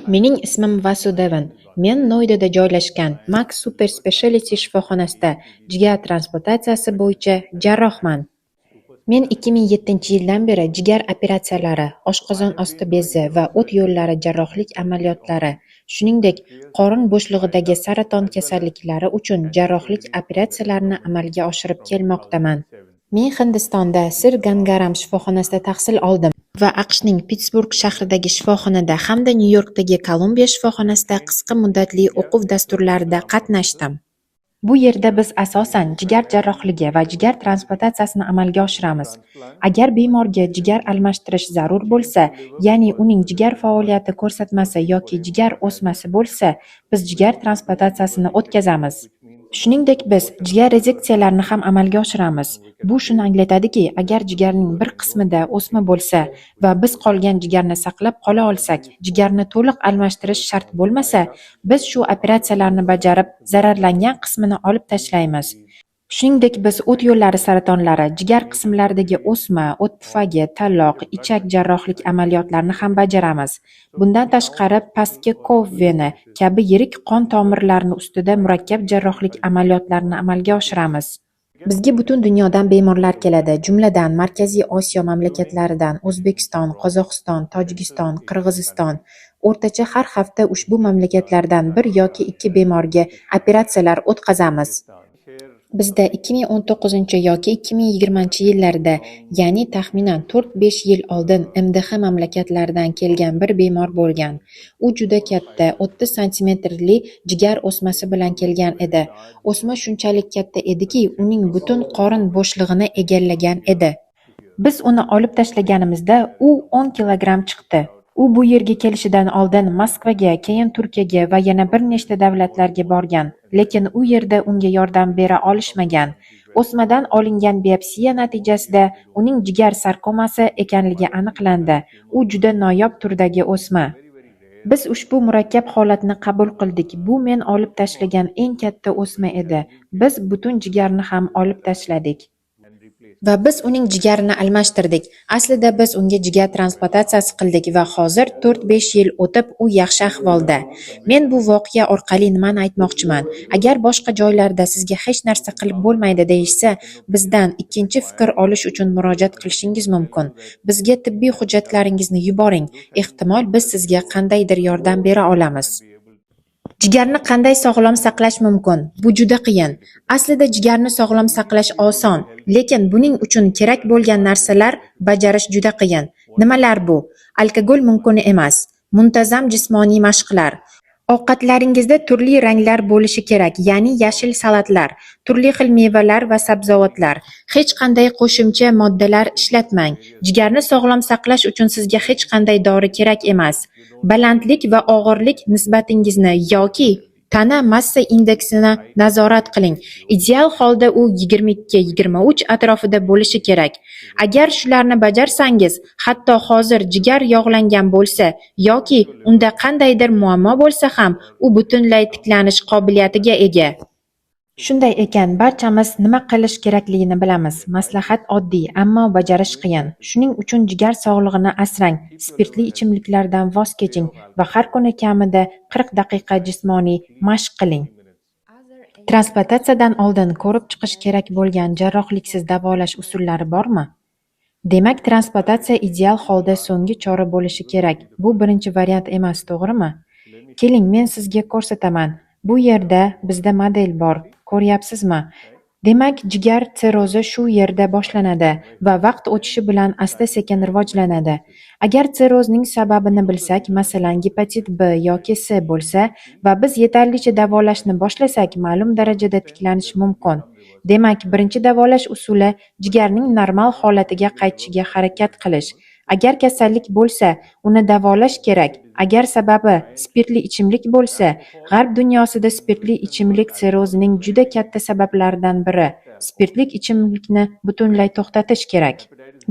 Mening ismim Vasudevan. Men Noydada joylashgan Max Super Specialty shifoxonasida jigar transplantatsiyasi bo'yicha jarrohman. Men 2007-yildan beri jigar operatsiyalari, oshqozon osti bezi va o't yo'llari jarrohlik amaliyotlari, shuningdek, qorin bo'shlig'idagi saraton kasalliklari uchun jarrohlik operatsiyalarini amalga oshirib kelmoqdaman. Men Hindistonda Sir Gangaram shifoxonasida tahsil oldim va AQShning Pittsburg shahridagi shifoxonada hamda Nyu-Yorkdagi Kolumbiya shifoxonasida qisqa muddatli o'quv dasturlarida qatnashdim. Bu yerda biz asosan jigar jarrohligi va jigar transplantatsiyasini amalga oshiramiz. Agar bemorga jigar almashtirish zarur bo'lsa, ya'ni uning jigar faoliyati ko'rsatmasi yoki jigar o'smasi bo'lsa, biz jigar transplantatsiyasini o'tkazamiz. Shuningdek, biz jigar rezeksiyalarini ham amalga oshiramiz. Bu shuni anglatadiki, agar jigarning bir qismida o'sma bo'lsa va biz qolgan jigarni saqlab qola olsak, jigarni to'liq almashtirish shart bo'lmasa, biz shu operatsiyalarni bajarib, zararlangan qismini olib tashlaymiz. Shuningdek, biz o't yo'llari saratonlari, jigar qismlaridagi o'sma, o't pufagi, talloq, ichak jarrohlik amaliyotlarini ham bajaramiz. Bundan tashqari, pastki kov vena kabi yirik qon tomirlarini ustida murakkab jarrohlik amaliyotlarini amalga oshiramiz. Bizga butun dunyodan bemorlar keladi, jumladan Markaziy Osiyo mamlakatlaridan O'zbekiston, Qozog'iston, Tojikiston, Qirg'iziston. O'rtacha har hafta ushbu mamlakatlardan bir yoki ikki bemorga operatsiyalar o'tkazamiz. Bizda 2019 yoki 2020-yillarda, ya'ni taxminan 4-5 yil oldin MDH mamlakatlaridan kelgan bir bemor bo'lgan. U juda katta, 30 santimetrli jigar o'smasi bilan kelgan edi. O'sma shunchalik katta ediki, uning butun qorin bo'shlig'ini egallagan edi. Biz uni olib tashlaganimizda u 10 kilogramm chiqdi. U bu yerga kelishidan oldin Moskvaga, keyin Turkiyaga va yana bir nechta davlatlarga borgan, lekin u yerda unga yordam bera olishmagan. O'smadan olingan biopsiya natijasida uning jigar sarkomasi ekanligi aniqlandi. U juda noyob turdagi o'sma. Biz ushbu murakkab holatni qabul qildik. Bu men olib tashlagan eng katta o'sma edi. Biz butun jigarni ham olib tashladik. Va biz uning jigarini almashtirdik. Aslida biz unga jigar transplantatsiyasi qildik va hozir 4-5 yil o'tib u yaxshi ahvolda. Men bu voqea orqali nimani aytmoqchiman? Agar boshqa joylarda sizga hech narsa qilib bo'lmaydi deyishsa, bizdan ikkinchi fikr olish uchun murojaat qilishingiz mumkin. Bizga tibbiy hujjatlaringizni yuboring. Ehtimol biz sizga qandaydir yordam bera olamiz. Jigarni qanday sog'lom saqlash mumkin? Bu juda qiyin. Aslida jigarni sog'lom saqlash oson, lekin buning uchun kerak bo'lgan narsalar bajarish juda qiyin. Nimalar bu? Alkogol mumkin emas. Muntazam jismoniy mashqlar. Ovqatlaringizda turli ranglar bo'lishi kerak, ya'ni yashil salatlar, turli xil mevalar va sabzavotlar. Hech qanday qo'shimcha moddalar ishlatmang. Jigarni sog'lom saqlash uchun sizga hech qanday dori kerak emas. Balandlik va og'irlik nisbatingizni yoki tana massa indeksini nazorat qiling. Ideal holda u 22-23 atrofida bo'lishi kerak. Agar shularni bajarsangiz, hatto hozir jigar yog'langan bo'lsa yoki unda qandaydir muammo bo'lsa ham, u butunlay tiklanish qobiliyatiga ega. Shunday ekan, barchamiz nima qilish kerakligini bilamiz. Maslahat oddiy, ammo bajarish qiyin. Shuning uchun jigar sog'lig'ini asrang, spirtli ichimliklardan voz keching va har kuni kamida 40 daqiqa jismoniy mashq qiling. Transplantatsiyadan oldin ko'rib chiqish kerak bo'lgan jarrohliksiz davolash usullari bormi? Demak, transplantatsiya ideal holda so'nggi chora bo'lishi kerak. Bu birinchi variant emas, to'g'rimi? Keling, men sizga ko'rsataman. Bu yerda bizda model bor. Ko'ryapsizmi? Demak, jigar sirrozi shu yerda boshlanadi va vaqt o'tishi bilan asta-sekin rivojlanadi. Agar sirrozning sababini bilsak, masalan, gepatit B yoki C bo'lsa va biz yetarlicha davolashni boshlasak, ma'lum darajada tiklanish mumkin. Demak, birinchi davolash usuli jigarning normal holatiga qaytishiga harakat qilish. Agar kasallik bo'lsa, uni davolash kerak. Agar sababi spirtli ichimlik bo'lsa, G'arb dunyosida spirtli ichimlik sirrozining juda katta sabablaridan biri. Spirtli ichimlikni butunlay to'xtatish kerak.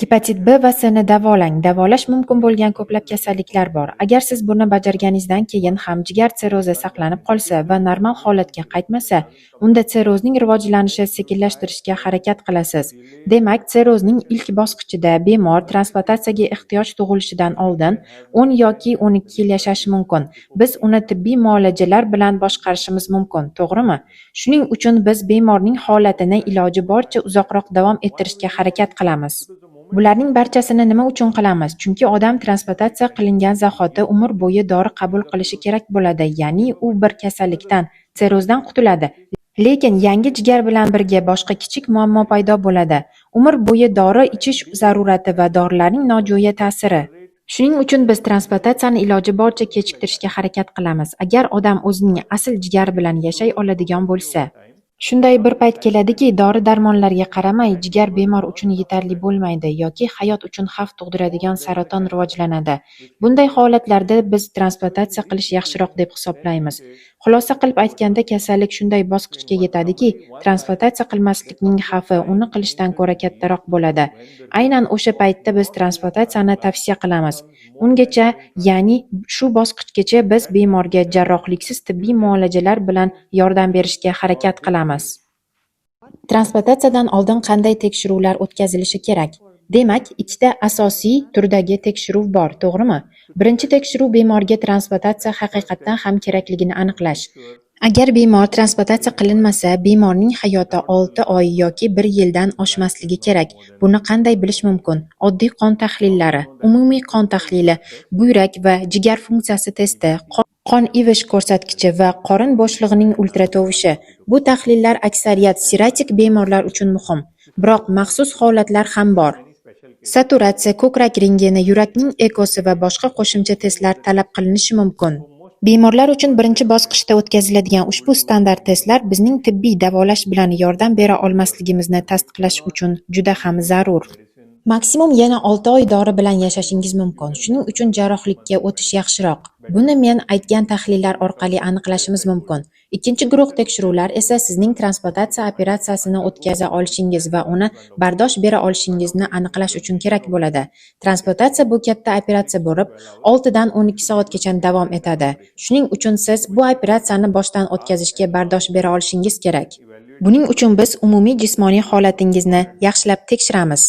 Gepatit B va C ni davolang. Davolash mumkin bo'lgan ko'plab kasalliklar bor. Agar siz buni bajarganingizdan keyin ham jigar sirrozi saqlanib qolsa va normal holatga qaytmasa, unda sirrozning rivojlanishi sekinlashtirishga harakat qilasiz. Demak, sirrozning ilk bosqichida bemor transplantatsiyaga ehtiyoj tug'ilishidan oldin 10 yoki 12 yil yashashi mumkin. Biz uni tibbiy muolajalar bilan boshqarishimiz mumkin, to'g'rimi? Shuning uchun biz bemorning holatini iloji boricha uzoqroq davom ettirishga harakat qilamiz. Bularning barchasini nima uchun qilamiz? Chunki odam transplantatsiya qilingan zahoti umr bo'yi dori qabul qilishi kerak bo'ladi, ya'ni u bir kasallikdan, sirrozdan qutuladi. Lekin yangi jigar bilan birga boshqa kichik muammo paydo bo'ladi. Umr bo'yi dori ichish zarurati va dorilarning nojo'ya ta'siri. Shuning uchun biz transplantatsiyani iloji boricha kechiktirishga harakat qilamiz, agar odam o'zining asl jigari bilan yashay oladigan bo'lsa. Shunday bir payt keladiki, dori-darmonlarga qaramay, jigar bemor uchun yetarli bo'lmaydi yoki hayot uchun xavf tug'diradigan saraton rivojlanadi. Bunday holatlarda biz transplantatsiya qilish yaxshiroq deb hisoblaymiz. Xulosa qilib aytganda, kasallik shunday bosqichga yetadiki, transplantatsiya qilmaslikning xavfi uni qilishdan ko'ra kattaroq bo'ladi. Aynan o'sha paytda biz transplantatsiyani tavsiya qilamiz. Ungacha, ya'ni shu bosqichgacha biz bemorga jarrohliksiz tibbiy muolajalar bilan yordam berishga harakat qilamiz. Transplantatsiyadan oldin qanday tekshiruvlar o'tkazilishi kerak? Demak, ikkita asosiy turdagi tekshiruv bor, to'g'rimi? Birinchi tekshiruv bemorga transplantatsiya haqiqatan ham kerakligini aniqlash. Agar bemor transplantatsiya qilinmasa, bemorning hayoti 6 oy yoki 1 yildan oshmasligi kerak. Buni qanday bilish mumkin? Oddiy qon tahlillari, umumiy qon tahlili, buyrak va jigar funksiyasi testi, qon ivish ko'rsatkichi va qorin bo'shlig'ining ultratovushi. Bu tahlillar aksariyat siratik bemorlar uchun muhim, biroq maxsus holatlar ham bor. Saturatsiya, ko'krak rentgeni, yurakning ekosi va boshqa qo'shimcha testlar talab qilinishi mumkin. Bemorlar uchun birinchi bosqichda o'tkaziladigan ushbu standart testlar bizning tibbiy davolash bilan yordam bera olmasligimizni tasdiqlash uchun juda ham zarur. Maksimum yana 6 oy dori bilan yashashingiz mumkin. Shuning uchun jarrohlikka o'tish yaxshiroq. Buni men aytgan tahlillar orqali aniqlashimiz mumkin. Ikkinchi guruh tekshiruvlar esa sizning transplantatsiya operatsiyasini o'tkaza olishingiz va uni bardosh bera olishingizni aniqlash uchun kerak bo'ladi. Transplantatsiya bu katta operatsiya bo'lib, 6 dan 12 soatgacha davom etadi. Shuning uchun siz bu operatsiyani boshdan o'tkazishga bardosh bera olishingiz kerak. Buning uchun biz umumiy jismoniy holatingizni yaxshilab tekshiramiz.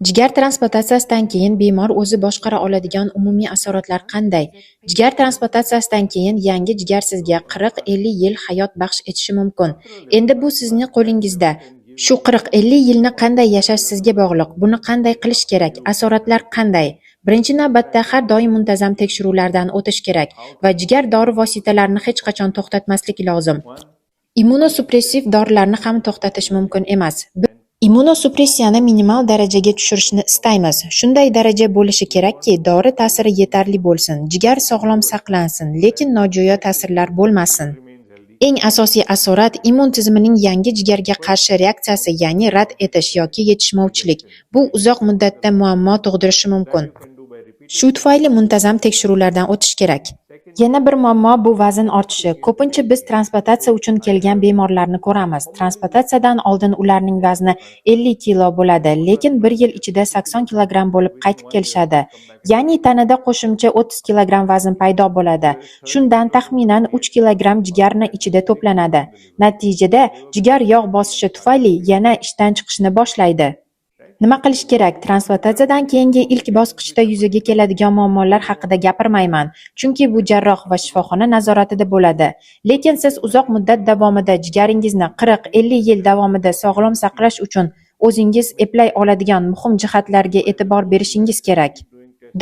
Jigar transplantatsiyasidan keyin bemor o'zi boshqara oladigan umumiy asoratlar qanday? Jigar transplantatsiyasidan keyin yangi jigar sizga 40-50 yil hayot baxsh etishi mumkin. Endi bu sizning qo'lingizda. Shu 40-50 yilni qanday yashash sizga bog'liq. Buni qanday qilish kerak? Asoratlar qanday? Birinchi navbatda har doim muntazam tekshiruvlardan o'tish kerak va jigar dori vositalarini hech qachon to'xtatmaslik lozim. Immunosupressiv dorilarni ham to'xtatish mumkin emas. Immunosupressiyani minimal darajaga tushirishni istaymiz. Shunday daraja bo'lishi kerakki, dori ta'siri yetarli bo'lsin, jigar sog'lom saqlansin, lekin nojo'ya ta'sirlar bo'lmasin. Eng asosiy asorat immun tizimining yangi jigarga qarshi reaksiyasi, ya'ni rad etish yoki yetishmovchilik. Bu uzoq muddatda muammo tug'dirishi mumkin. Shu tufayli muntazam tekshiruvlardan o'tish kerak. Yana bir muammo bu vazn ortishi. Ko'pincha biz transplantatsiya uchun kelgan bemorlarni ko'ramiz. Transplantatsiyadan oldin ularning vazni 50 kilo bo'ladi, lekin 1 yil ichida 80 kilogramm bo'lib qaytib kelishadi. Ya'ni tanada qo'shimcha 30 kilogramm vazn paydo bo'ladi. Shundan taxminan 3 kilogramm jigarni ichida to'planadi. Natijada jigar yog' bosishi tufayli yana ishdan chiqishni boshlaydi. Nima qilish kerak? Transplantatsiyadan keyingi ilk bosqichda yuzaga keladigan muammolar haqida gapirmayman, chunki bu jarroh va shifoxona nazoratida bo'ladi. Lekin siz uzoq muddat davomida jigaringizni 40-50 yil davomida sog'lom saqlash uchun o'zingiz eplay oladigan muhim jihatlarga e'tibor berishingiz kerak.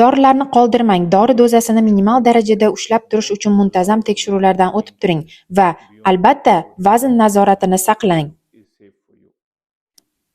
Dorilarni qoldirmang. Dori dozasini minimal darajada ushlab turish uchun muntazam tekshiruvlardan o'tib turing va albatta vazn nazoratini saqlang.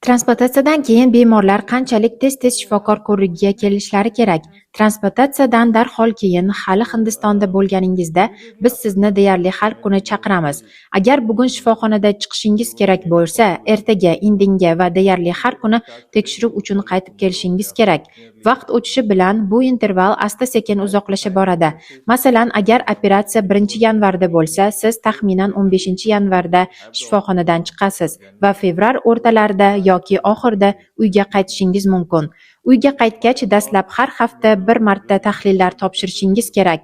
Transplantatsiyadan keyin bemorlar qanchalik tez-tez shifokor ko'rigiga kelishlari kerak? Transplantatsiyadan darhol keyin hali Hindistonda bo'lganingizda biz sizni deyarli har kuni chaqiramiz. Agar bugun shifoxonada chiqishingiz kerak bo'lsa, ertaga, indinga va deyarli har kuni tekshiruv uchun qaytib kelishingiz kerak. Vaqt o'tishi bilan bu interval asta-sekin uzoqlasha boradi. Masalan, agar operatsiya 1-yanvarda bo'lsa, siz taxminan 15-yanvarda shifoxonadan chiqasiz va fevral o'rtalarida yoki oxirida uyga qaytishingiz mumkin. Uyga qaytgach, dastlab har hafta 1 marta tahlillar topshirishingiz kerak.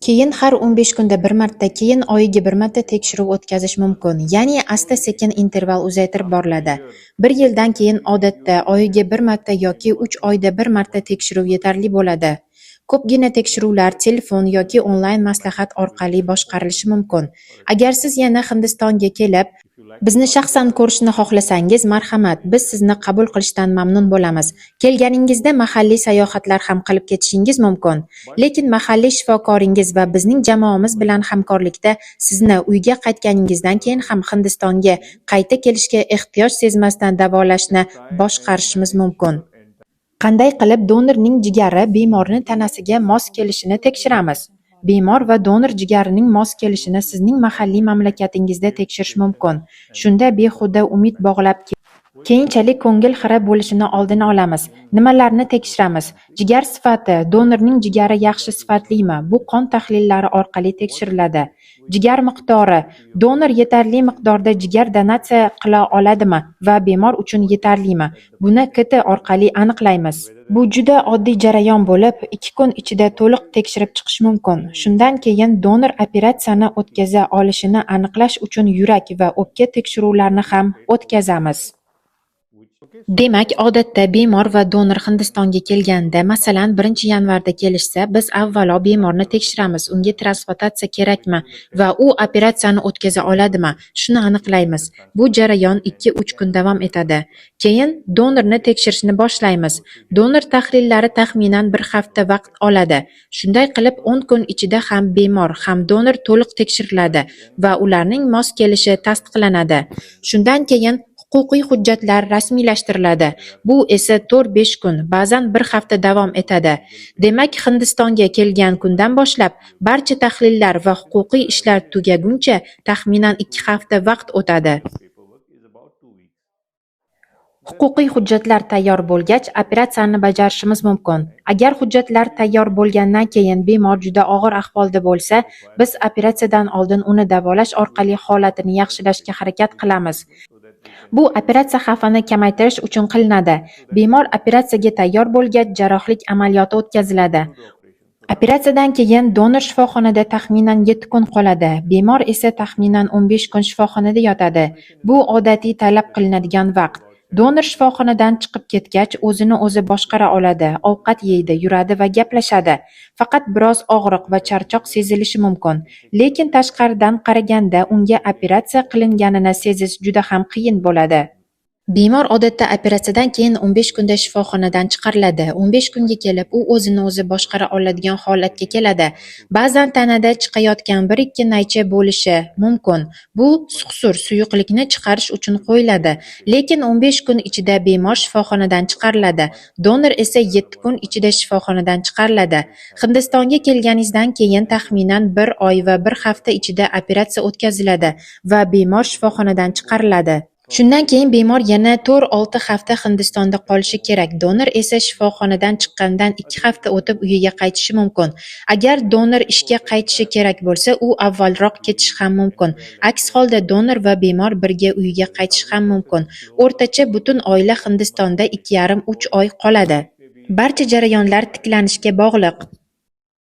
Keyin har 15 kunda 1 marta, keyin oyiga 1 marta tekshiruv o'tkazish mumkin. Ya'ni asta-sekin interval uzaytirib boriladi. 1 yildan keyin odatda oyiga 1 marta yoki 3 oyda 1 marta tekshiruv yetarli bo'ladi. Ko'pgina tekshiruvlar telefon yoki onlayn maslahat orqali boshqarilishi mumkin. Agar siz yana Hindistonga kelib, bizni shaxsan ko'rishni xohlasangiz, marhamat, biz sizni qabul qilishdan mamnun bo'lamiz. Kelganingizda mahalliy sayohatlar ham qilib ketishingiz mumkin. Lekin mahalliy shifokoringiz va bizning jamoamiz bilan hamkorlikda sizni uyga qaytganingizdan keyin ham Hindistonga qayta kelishga ehtiyoj sezmasdan davolashni boshqarishimiz mumkin. Qanday qilib donorning jigari bemorning tanasiga mos kelishini tekshiramiz? Bemor va donor jigarining mos kelishini sizning mahalliy mamlakatingizda tekshirish mumkin. Shunda behuda umid bog'lab keyinchalik ko'ngil xira bo'lishini oldini olamiz. Nimalarni tekshiramiz? Jigar sifati, donorning jigari yaxshi sifatlimi? Bu qon tahlillari orqali tekshiriladi. Jigar miqdori, donor yetarli miqdorda jigar donatsiya qila oladimi va bemor uchun yetarlimi? Buni KT orqali aniqlaymiz. Bu juda oddiy jarayon bo'lib, 2 kun ichida to'liq tekshirib chiqish mumkin. Shundan keyin donor operatsiyani o'tkaza olishini aniqlash uchun yurak va o'pka tekshiruvlarini ham o'tkazamiz. Demak, odatda bemor va donor Hindistonga kelganda, masalan, 1-yanvarda kelishsa, biz avvalo bemorni tekshiramiz, unga transplantatsiya kerakmi va u operatsiyani o'tkaza oladimi? Shuni aniqlaymiz. Bu jarayon 2-3 kun davom etadi. Keyin donorni tekshirishni boshlaymiz. Donor tahlillari taxminan 1 hafta vaqt oladi. Shunday qilib 10 kun ichida ham bemor, ham donor to'liq tekshiriladi va ularning mos kelishi tasdiqlanadi. Shundan keyin huquqiy hujjatlar rasmiylashtiriladi. Bu esa 4-5 kun, ba'zan 1 hafta davom etadi. Demak, Hindistonga kelgan kundan boshlab barcha tahlillar va huquqiy ishlar tugaguncha taxminan 2 hafta vaqt o'tadi. Huquqiy hujjatlar tayyor bo'lgach, operatsiyani bajarishimiz mumkin. Agar hujjatlar tayyor bo'lgandan keyin bemor juda og'ir ahvolda bo'lsa, biz operatsiyadan oldin uni davolash orqali holatini yaxshilashga harakat qilamiz. Bu operatsiya xavfini kamaytirish uchun qilinadi. Bemor operatsiyaga tayyor bo'lgach, jarrohlik amaliyoti o'tkaziladi. Operatsiyadan keyin donor shifoxonada taxminan 7 kun qoladi. Bemor esa taxminan 15 kun shifoxonada yotadi. Bu odatiy talab qilinadigan vaqt. Donor shifoxonadan chiqib ketgach, o'zini o'zi boshqara oladi, ovqat yeydi, yuradi va gaplashadi. Faqat biroz og'riq va charchoq sezilishi mumkin. Lekin tashqaridan qaraganda unga operatsiya qilinganini sezish juda ham qiyin bo'ladi. Bemor odatda operatsiyadan keyin 15 kunda shifoxonadan chiqariladi. 15 kunga kelib, u o'zini o'zi boshqara oladigan holatga keladi. Ba'zan tanada chiqayotgan 1-2 naycha bo'lishi mumkin. Bu suqsur suyuqlikni chiqarish uchun qo'yiladi. Lekin 15 kun ichida bemor shifoxonadan chiqariladi. Donor esa 7 kun ichida shifoxonadan chiqariladi. Hindistonga kelganingizdan keyin taxminan 1 oy va 1 hafta ichida operatsiya o'tkaziladi va bemor shifoxonadan chiqariladi. Shundan keyin bemor yana 4-6 hafta Hindistonda qolishi kerak. Donor esa shifoxonadan chiqqandan 2 hafta o'tib uyiga qaytishi mumkin. Agar donor ishga qaytishi kerak bo'lsa, u avvalroq ketishi ham mumkin. Aks holda donor va bemor birga uyiga qaytishi ham mumkin. O'rtacha butun oila Hindistonda 2,5-3 oy qoladi. Barcha jarayonlar tiklanishga bog'liq.